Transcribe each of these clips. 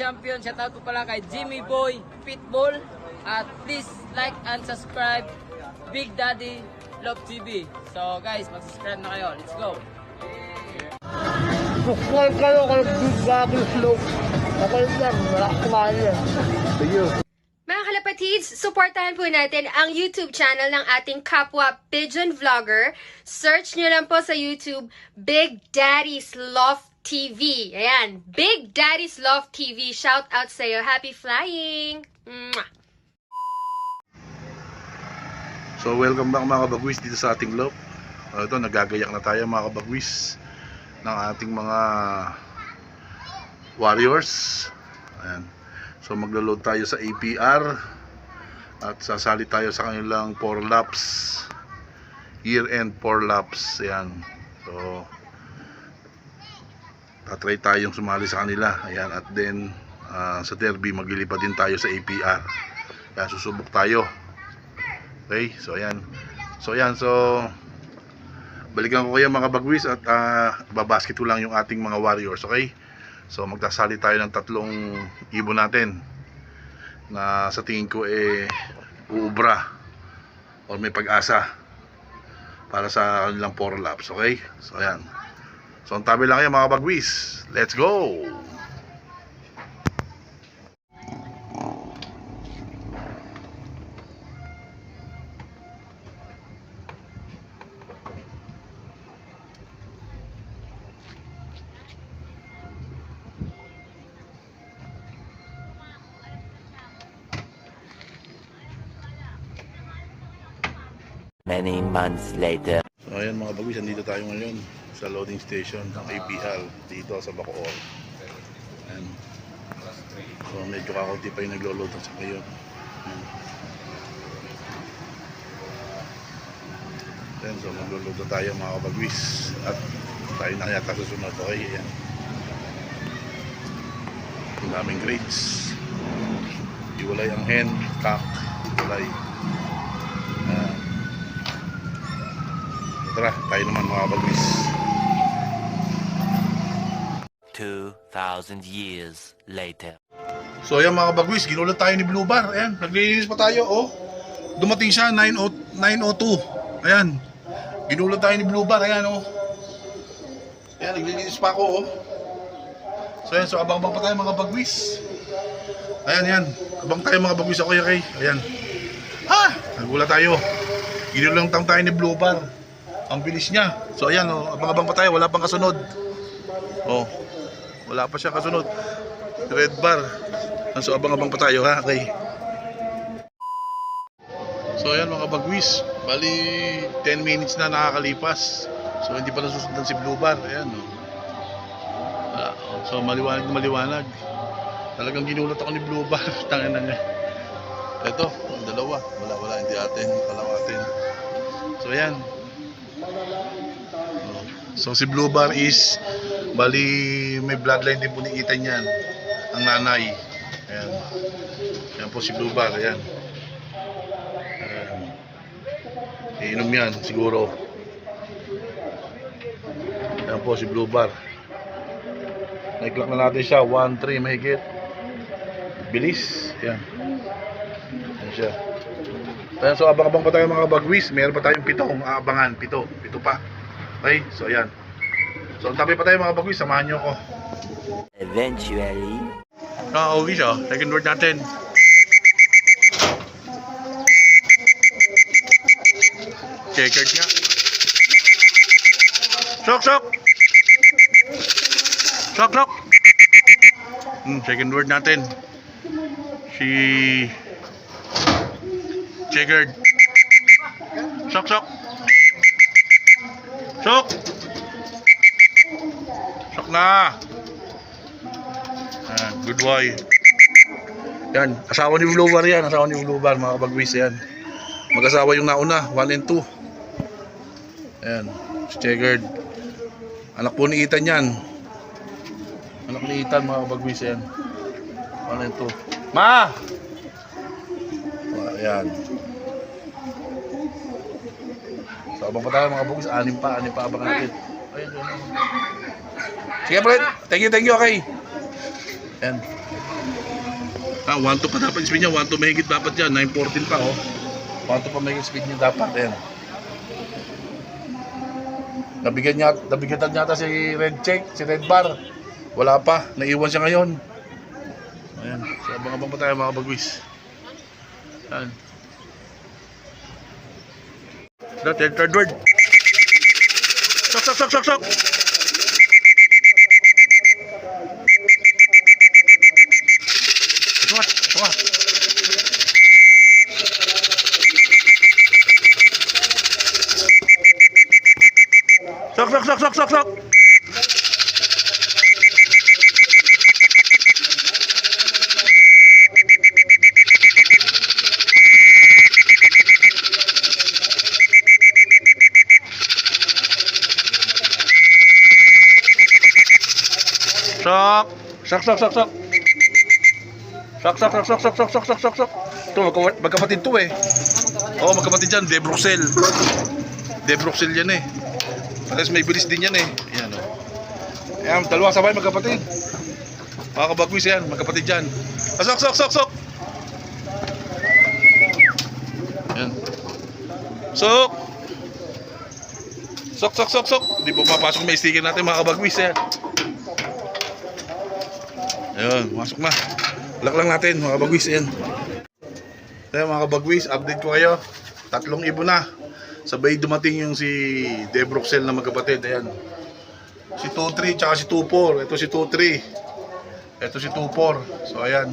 champion. Shoutout po pala kay Jimmy Boy Pitbull. At please like and subscribe Big Daddy Love TV. So guys, mag-subscribe na kayo. Let's go! Subscribe kayo kay Big Daddy Love. Okay lang, wala kumain yan. Sige. Mga kalapatids, supportahan po natin ang YouTube channel ng ating kapwa Pigeon Vlogger. Search nyo lang po sa YouTube, Big Daddy's Love TV. Ayan, Big Daddy's Love TV. Shout out sa'yo. Happy flying! Mwah! So welcome back mga kabagwis dito sa ating loop. Ito, nagagayak na tayo mga kabagwis ng ating mga warriors. Ayan. So maglo-load tayo sa APR at sasali tayo sa kanilang 4 laps, year end 4 laps. Ayan. So tatry tayong sumali sa kanila. Ayan. At then sa derby maglilipad din tayo sa APR. Kaya susubok tayo. Okay, so ayan. So balikan ko kayo mga bagwis at babasket ko lang yung ating mga warriors, okay? So magtasali tayo ng 3 ibon natin na sa tingin ko uubra or may pag-asa para sa kanilang 4 laps, okay? So ayan. So ang tabi lang kayo mga bagwis. Let's go! Many months later. So ayan mga bagwis, andito tayo ngayon sa loading station ng APL dito sa Bacoor. Ayan. So medyo kakunti pa yung naglo-load sa ngayon. Ayan. So maglo-load na tayo mga bagwis at tayo na yata susunod. Okay, ayan. Ang daming grades. Iwalay ang hen, cock, iwalay. Tara, tayo naman mga bagwis. 2,000 years later. So ayan mga bagwis, ginulat tayo ni Blue Bar. Ayan, naglilinis pa tayo. Oh, dumating siya 9:02. Ayan, ginulat tayo ni Blue Bar. Ayan, oh. Ayan, naglilinis pa ako. Oh. So ayan, so abang-abang pa tayo mga bagwis. Ayan, yan. Abang tayo mga bagwis ako, okay? Ayan. Ha! Nagulat tayo. Ginulat tayo ni Blue Bar. Ang bilis niya. So ayan, oh, abang-abang pa tayo, wala pang kasunod. Oh. Wala pa siya kasunod. Red bar. So abang-abang pa tayo, ha. Okay. So ayan mga bagwis, bali 10 minutes na nakakalipas. So hindi pa nasusundan si Blue Bar. Ayan, oh. So maliwanag na maliwanag. Talagang ginulat ako ni Blue Bar. Tangina nga. Ito, ang dalawa. Wala, hindi atin, kalawatin. So ayan. So si Blue Bar is bali may bloodline din po ni Ethan yan, ang nanay. Ayan. Ayan po si Blue Bar. Ayan. Iinom yan siguro. Ayan po si Blue Bar. Nai-clock na natin siya 1-3 mahigit. Bilis. Ayan. Ayan siya. Ayan, so abang-abang pa tayo mga bagwis. Meron pa tayong 7 aabangan. 7 pa. Okay, so ayan. So ang tabi pa tayo mga bagwis, samahan nyo ako. Eventually. Okay siya, second word natin. Checkered nga. Sok! Second word natin. Si checkered. Sok! Sok na. Good boy. Yan, asawa ni Blue Bar yan. Asawa ni Blue Bar, mga kabagwis yan. Mag-asawa yung nauna, 1 and 2. Ayan, staggered. Anak po ni Ethan yan. Anak ni Ethan, mga kabagwis yan. 1 and 2. Ma! Ayan. So, abang pa tayo mga kabagwis. 6 pa abang natin. Ayan. Sige, Fred. Thank you, okay. Ayan. 1-2 pa dapat speed niya. 1-2 mahigit dapat yan. 9.14 pa, oh. 1-2 pa mahigit speed niya dapat. Ayan. Nabigyan yata si Red Check, si Red Bar. Wala pa. Naiwan siya ngayon. Ayan. So, abang-abang pa tayo mga kabagwis. Ayan. Third word. Sok. Ito nga. Sok. Sok. Ito, magkapatid to eh. Oo, magkapatid yan. De Bruxelles yan eh. Parehas may bilis din yan eh. Ayan o. Ayan, dalawa sabay magkapatid. Mga kabagwis yan, magkapatid yan. Sok. Ayan. Sok. Hindi po mapasok may sticker natin mga kabagwis yan. Ayan, masok na. Lock lang natin mga kabagwis. Ayan. Ayan mga kabagwis, update ko kayo. 3 ibon na. Sabay dumating yung si De Bruxelles na magkapatid. Ayan. Si 2-3 tsaka si 2-4. Ito si 2-3. Ito si 2-4. So ayan.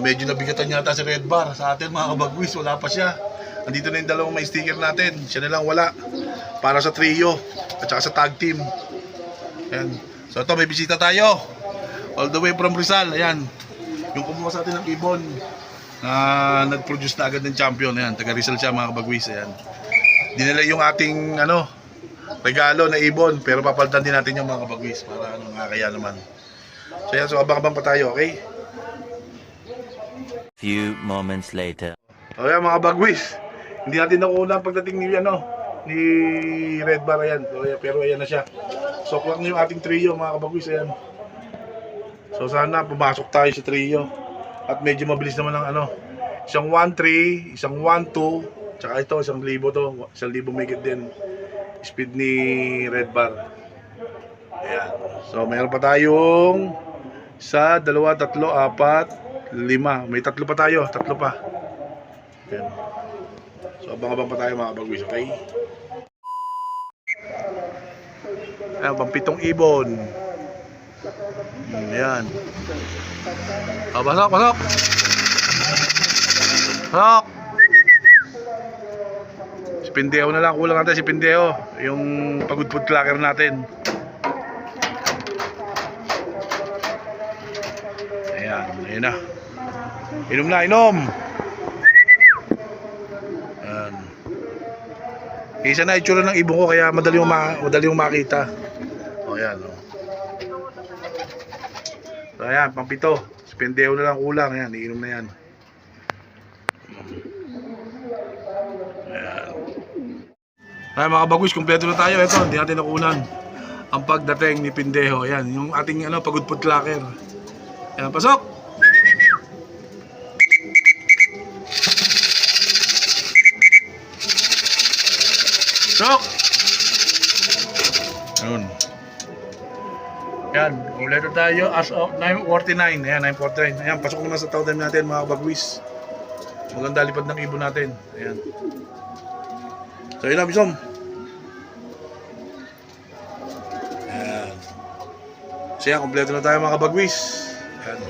Medyo nabigatan yata si Red Bar. Sa atin mga kabagwis, wala pa siya. Andito na yung dalawang may sticker natin. Siya na lang wala. Para sa trio. At saka sa tag team. Ayan. So ito, may bisita tayo. All the way from Rizal. Ayan. Yung kumuha sa atin ng ibon na nag-produce na agad ng champion. Ayan. Taga Rizal siya mga kabagwis. Ayan. Dinala yung ating regalo na ibon. Pero papalitan din natin yung mga kabagwis. Para nakakaya naman. So ayan. So abang-abang pa tayo. Okay? Few moments later. O ayan mga kabagwis. Hindi natin nakuha pagdating ni Red Bar. Ayan. So, ayan. Pero ayan na siya. So clock na yung ating trio mga kabagwis. Ayan. So sana pumasok tayo sa trio. At medyo mabilis naman ang isang 1-3, isang 1-2, tsaka ito isang 1,000 to. 1,000 megit din speed ni Red Bar. Ayan. So mayroon pa tayong 1, 2, 3, 4, 5. May 3 pa tayo. 3 pa. Ayan. So abang-abang pa tayo mga kabagwis. Okay? Ayan, pang 7 ibon. Ayan. Pasok. Si Pindeho na lang. Kulang natin si Pindeho. Yung pagudpud clacker natin. Ayan na. Inom. Ayan. Isa na itsura ng ibon ko kaya madali yung makita. O yan. So ayan, pang 7. Si Pindeho na lang kulang. Ayan, iinom na yan. Ayan. Ayan mga kabagwis, kumpleto na tayo. Ito, hindi natin nakunan ang pagdating ni Pindeho. Ayan, yung ating pagudpud clacker. Ayan, pasok! Sok! Ayun. Yan, kumpleto tayo as of 9:49. Ayan, 9:49. Ayan, pasok naman sa totem natin mga kabagwis. Maganda lipad ng ibon natin. Ayan. So yun na, Bisom. Ayan. So yan, kumpleto na tayo mga kabagwis. Ayan.